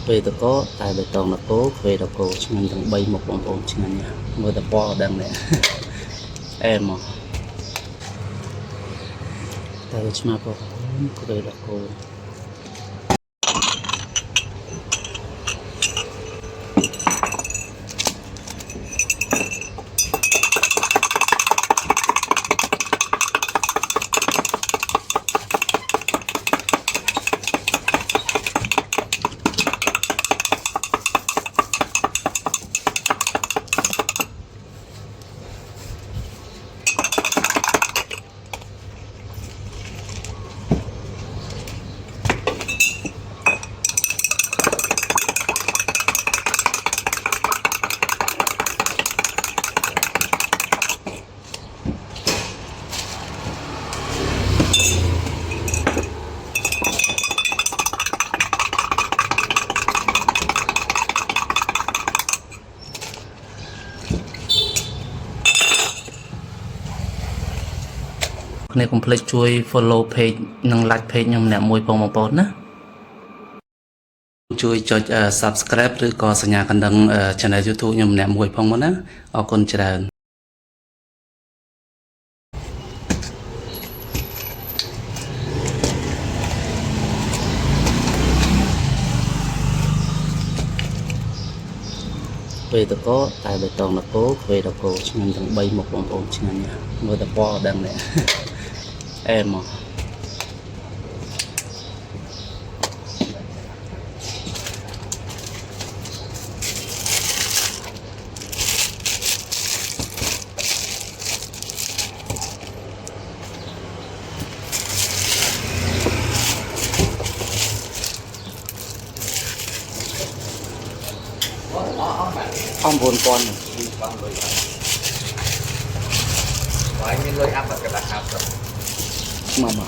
ពេលតកតែបៃតងតកពេលតកឆ្ងាញ់ទាំង3មុខបងប្អូនឆ្ងាញ់ណាស់មើលតពណ៌ដឹងនេះអែមមកតែឆ្មាបងប្អូនពេលតកគ្នាកុំភ្លេចជួយ follow page និង like page ខ្ញុំម្នាក់មួយផងបងប្អូនណាជួយចុច subscribe ឬក៏សញ្ញាកណ្ដឹង channel YouTube ខ្ញុំម្នាក់មួយផងមកណាអរគុណច្រើនពេលតកតែបៃតងតកពេលតកឆ្ងាញ់ទាំង3មុខបងប្អូនឆ្ងាញ់ណាស់មើលតពណ៌ដឹងនេះអែមមកអំ9,000បងលុយហើយមានលុយអាប់កណ្ដាស់អាប់មកតែ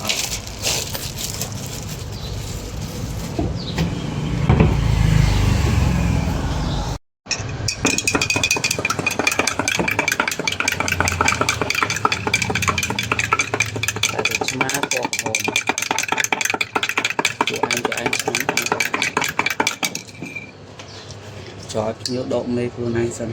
ទៅឆ្មាពណ៌ហមពួកឯងឆ្ងាញ់ចោលភ្ញៀវដកមេខ្លួនឯងសិន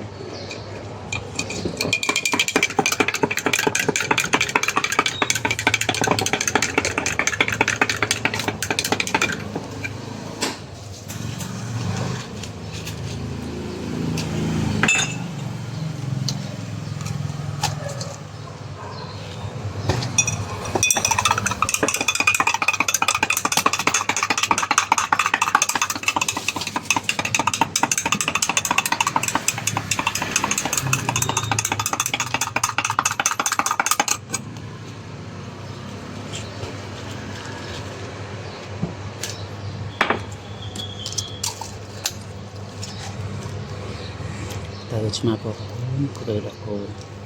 តែឆ្មាបងប្អូនពេលតក